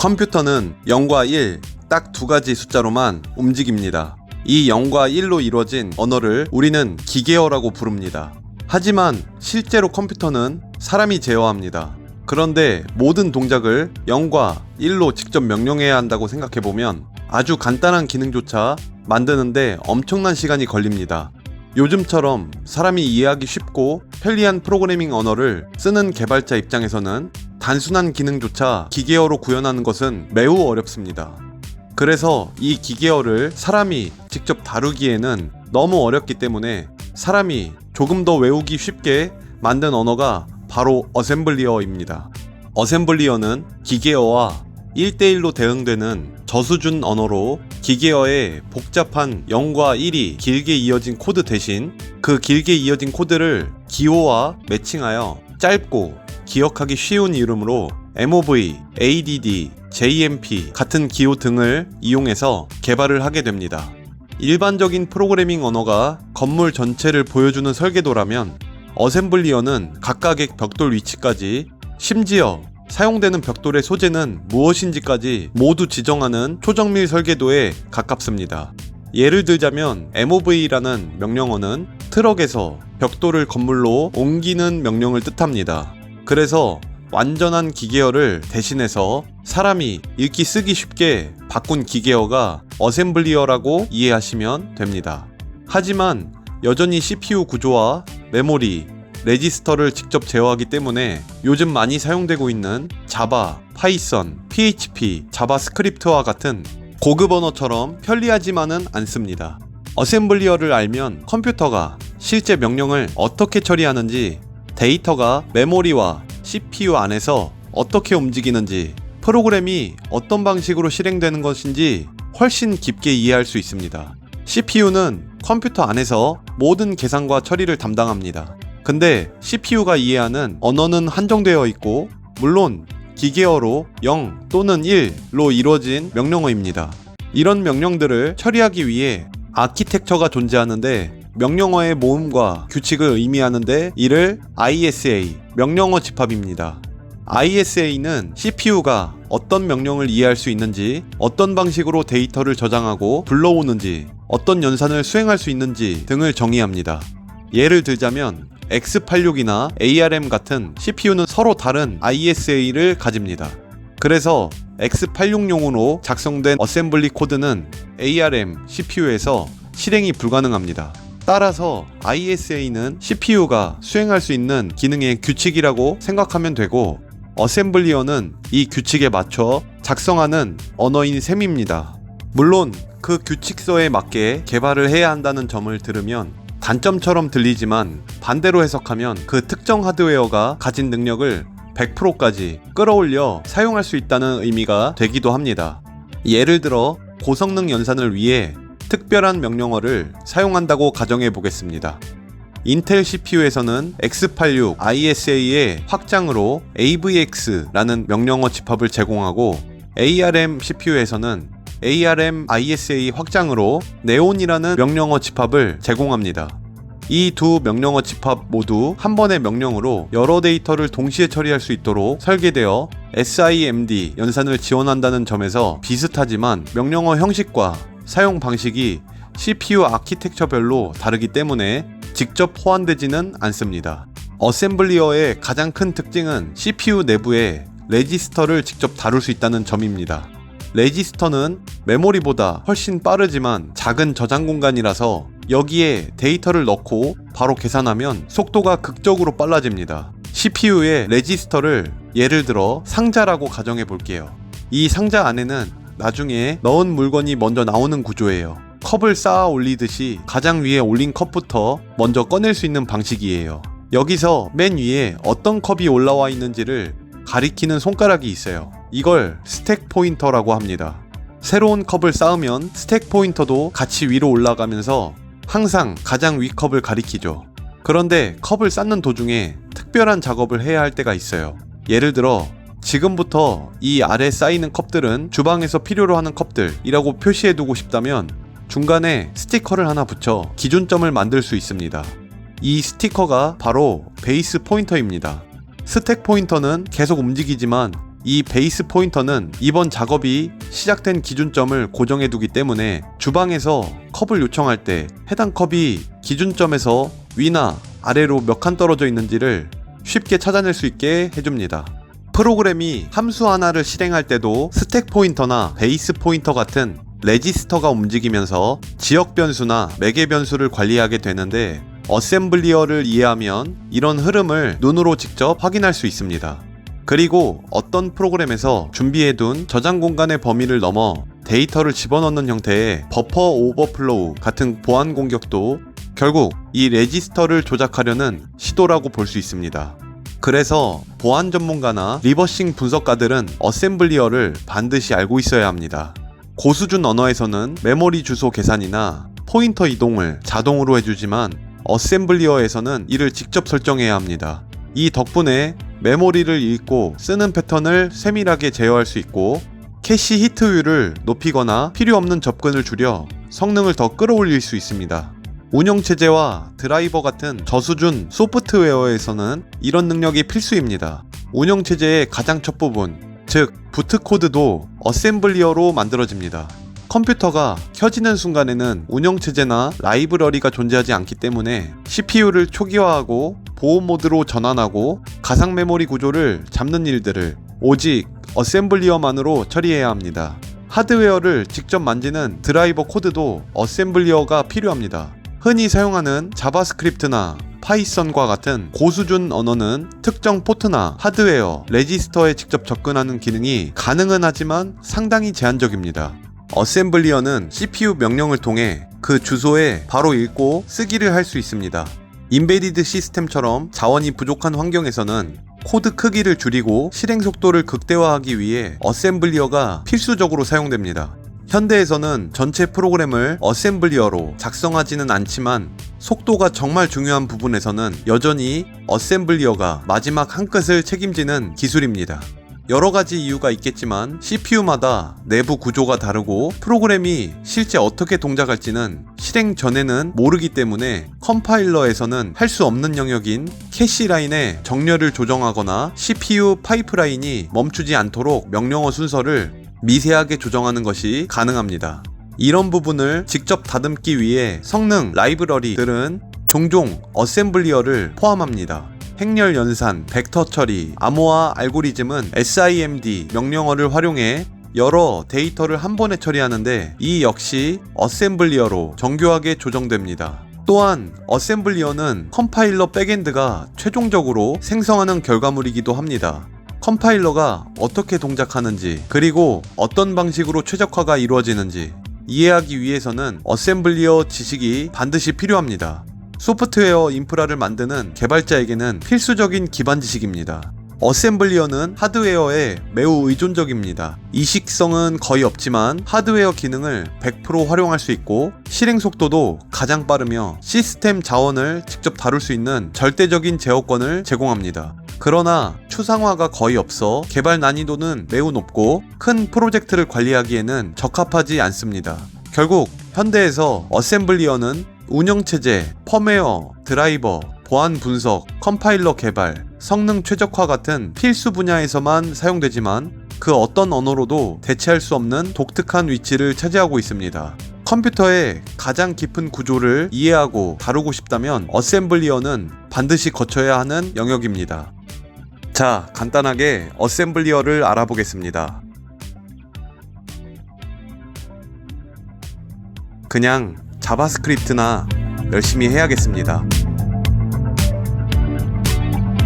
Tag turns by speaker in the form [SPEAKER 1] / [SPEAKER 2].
[SPEAKER 1] 컴퓨터는 0과 1, 딱 두 가지 숫자로만 움직입니다. 이 0과 1로 이루어진 언어를 우리는 기계어라고 부릅니다. 하지만 실제로 컴퓨터는 사람이 제어합니다. 그런데 모든 동작을 0과 1로 직접 명령해야 한다고 생각해보면 아주 간단한 기능조차 만드는데 엄청난 시간이 걸립니다. 요즘처럼 사람이 이해하기 쉽고 편리한 프로그래밍 언어를 쓰는 개발자 입장에서는 단순한 기능조차 기계어로 구현하는 것은 매우 어렵습니다. 그래서 이 기계어를 사람이 직접 다루기에는 너무 어렵기 때문에 사람이 조금 더 외우기 쉽게 만든 언어가 바로 어셈블리어입니다. 어셈블리어는 기계어와 1대1로 대응되는 저수준 언어로 기계어의 복잡한 0과 1이 길게 이어진 코드 대신 그 길게 이어진 코드를 기호와 매칭하여 짧고 기억하기 쉬운 이름으로 MOV, ADD, JMP 같은 기호 등을 이용해서 개발을 하게 됩니다. 일반적인 프로그래밍 언어가 건물 전체를 보여주는 설계도라면 어셈블리어는 각각의 벽돌 위치까지 심지어 사용되는 벽돌의 소재는 무엇인지까지 모두 지정하는 초정밀 설계도에 가깝습니다. 예를 들자면 MOV라는 명령어는 트럭에서 벽돌을 건물로 옮기는 명령을 뜻합니다. 그래서 완전한 기계어를 대신해서 사람이 읽기 쓰기 쉽게 바꾼 기계어가 어셈블리어라고 이해하시면 됩니다. 하지만 여전히 CPU 구조와 메모리, 레지스터를 직접 제어하기 때문에 요즘 많이 사용되고 있는 자바, 파이썬, PHP, 자바스크립트와 같은 고급 언어처럼 편리하지만은 않습니다. 어셈블리어를 알면 컴퓨터가 실제 명령을 어떻게 처리하는지, 데이터가 메모리와 CPU 안에서 어떻게 움직이는지, 프로그램이 어떤 방식으로 실행되는 것인지 훨씬 깊게 이해할 수 있습니다. CPU는 컴퓨터 안에서 모든 계산과 처리를 담당합니다. 근데 CPU가 이해하는 언어는 한정되어 있고, 물론 기계어로 0 또는 1로 이루어진 명령어입니다. 이런 명령들을 처리하기 위해 아키텍처가 존재하는데 명령어의 모음과 규칙을 의미하는데 이를 ISA, 명령어 집합입니다. ISA는 CPU가 어떤 명령을 이해할 수 있는지, 어떤 방식으로 데이터를 저장하고 불러오는지, 어떤 연산을 수행할 수 있는지 등을 정의합니다. 예를 들자면 X86이나 ARM 같은 CPU는 서로 다른 ISA를 가집니다. 그래서 X86용으로 작성된 어셈블리 코드는 ARM CPU에서 실행이 불가능합니다. 따라서 ISA는 CPU가 수행할 수 있는 기능의 규칙이라고 생각하면 되고, 어셈블리어는 이 규칙에 맞춰 작성하는 언어인 셈입니다. 물론 그 규칙서에 맞게 개발을 해야 한다는 점을 들으면 단점처럼 들리지만, 반대로 해석하면 그 특정 하드웨어가 가진 능력을 100%까지 끌어올려 사용할 수 있다는 의미가 되기도 합니다. 예를 들어 고성능 연산을 위해 특별한 명령어를 사용한다고 가정해 보겠습니다. 인텔 CPU에서는 X86 ISA의 확장으로 AVX라는 명령어 집합을 제공하고, ARM CPU에서는 ARM ISA 확장으로 네온이라는 명령어 집합을 제공합니다. 이 두 명령어 집합 모두 한 번의 명령으로 여러 데이터를 동시에 처리할 수 있도록 설계되어 SIMD 연산을 지원한다는 점에서 비슷하지만 명령어 형식과 사용 방식이 CPU 아키텍처별로 다르기 때문에 직접 호환되지는 않습니다. 어셈블리어의 가장 큰 특징은 CPU 내부에 레지스터를 직접 다룰 수 있다는 점입니다. 레지스터는 메모리보다 훨씬 빠르지만 작은 저장 공간이라서 여기에 데이터를 넣고 바로 계산하면 속도가 극적으로 빨라집니다. CPU의 레지스터를 예를 들어 상자라고 가정해 볼게요. 이 상자 안에는 나중에 넣은 물건이 먼저 나오는 구조예요. 컵을 쌓아 올리듯이 가장 위에 올린 컵부터 먼저 꺼낼 수 있는 방식이에요. 여기서 맨 위에 어떤 컵이 올라와 있는지를 가리키는 손가락이 있어요. 이걸 스택 포인터라고 합니다. 새로운 컵을 쌓으면 스택 포인터도 같이 위로 올라가면서 항상 가장 위 컵을 가리키죠. 그런데 컵을 쌓는 도중에 특별한 작업을 해야 할 때가 있어요. 예를 들어 지금부터 이 아래 쌓이는 컵들은 주방에서 필요로 하는 컵들이라고 표시해두고 싶다면 중간에 스티커를 하나 붙여 기준점을 만들 수 있습니다. 이 스티커가 바로 베이스 포인터입니다. 스택 포인터는 계속 움직이지만 이 베이스 포인터는 이번 작업이 시작된 기준점을 고정해 두기 때문에 주방에서 컵을 요청할 때 해당 컵이 기준점에서 위나 아래로 몇 칸 떨어져 있는지를 쉽게 찾아낼 수 있게 해줍니다. 프로그램이 함수 하나를 실행할 때도 스택 포인터나 베이스 포인터 같은 레지스터가 움직이면서 지역 변수나 매개 변수를 관리하게 되는데, 어셈블리어를 이해하면 이런 흐름을 눈으로 직접 확인할 수 있습니다. 그리고 어떤 프로그램에서 준비해둔 저장 공간의 범위를 넘어 데이터를 집어넣는 형태의 버퍼 오버플로우 같은 보안 공격도 결국 이 레지스터를 조작하려는 시도라고 볼 수 있습니다. 그래서 보안 전문가나 리버싱 분석가들은 어셈블리어를 반드시 알고 있어야 합니다. 고수준 언어에서는 메모리 주소 계산이나 포인터 이동을 자동으로 해주지만 어셈블리어에서는 이를 직접 설정해야 합니다. 이 덕분에 메모리를 읽고 쓰는 패턴을 세밀하게 제어할 수 있고, 캐시 히트율을 높이거나 필요 없는 접근을 줄여 성능을 더 끌어올릴 수 있습니다. 운영체제와 드라이버 같은 저수준 소프트웨어에서는 이런 능력이 필수입니다. 운영체제의 가장 첫 부분, 즉 부트코드도 어셈블리어로 만들어집니다. 컴퓨터가 켜지는 순간에는 운영체제나 라이브러리가 존재하지 않기 때문에 CPU를 초기화하고 보호 모드로 전환하고 가상 메모리 구조를 잡는 일들을 오직 어셈블리어만으로 처리해야 합니다. 하드웨어를 직접 만지는 드라이버 코드도 어셈블리어가 필요합니다. 흔히 사용하는 자바스크립트나 파이썬과 같은 고수준 언어는 특정 포트나 하드웨어, 레지스터에 직접 접근하는 기능이 가능은 하지만 상당히 제한적입니다. 어셈블리어는 CPU 명령을 통해 그 주소에 바로 읽고 쓰기를 할 수 있습니다. 인베디드 시스템처럼 자원이 부족한 환경에서는 코드 크기를 줄이고 실행 속도를 극대화하기 위해 어셈블리어가 필수적으로 사용됩니다. 현대에서는 전체 프로그램을 어셈블리어로 작성하지는 않지만 속도가 정말 중요한 부분에서는 여전히 어셈블리어가 마지막 한 끗을 책임지는 기술입니다. 여러가지 이유가 있겠지만 CPU마다 내부 구조가 다르고 프로그램이 실제 어떻게 동작할지는 실행 전에는 모르기 때문에 컴파일러에서는 할 수 없는 영역인 캐시 라인의 정렬을 조정하거나 CPU 파이프라인이 멈추지 않도록 명령어 순서를 미세하게 조정하는 것이 가능합니다. 이런 부분을 직접 다듬기 위해 성능 라이브러리들은 종종 어셈블리어를 포함합니다. 행렬 연산, 벡터 처리, 암호화 알고리즘은 SIMD 명령어를 활용해 여러 데이터를 한 번에 처리하는데 이 역시 어셈블리어로 정교하게 조정됩니다. 또한 어셈블리어는 컴파일러 백엔드가 최종적으로 생성하는 결과물이기도 합니다. 컴파일러가 어떻게 동작하는지 그리고 어떤 방식으로 최적화가 이루어지는지 이해하기 위해서는 어셈블리어 지식이 반드시 필요합니다. 소프트웨어 인프라를 만드는 개발자에게는 필수적인 기반 지식입니다. 어셈블리어는 하드웨어에 매우 의존적입니다. 이식성은 거의 없지만 하드웨어 기능을 100% 활용할 수 있고 실행 속도도 가장 빠르며 시스템 자원을 직접 다룰 수 있는 절대적인 제어권을 제공합니다. 그러나 추상화가 거의 없어 개발 난이도는 매우 높고 큰 프로젝트를 관리하기에는 적합하지 않습니다. 결국 현대에서 어셈블리어는 운영체제, 펌웨어, 드라이버, 보안 분석, 컴파일러 개발, 성능 최적화 같은 필수 분야에서만 사용되지만 그 어떤 언어로도 대체할 수 없는 독특한 위치를 차지하고 있습니다. 컴퓨터의 가장 깊은 구조를 이해하고 다루고 싶다면 어셈블리어는 반드시 거쳐야 하는 영역입니다. 자, 간단하게 어셈블리어를 알아보겠습니다. 그냥 자바스크립트나 열심히 해야겠습니다.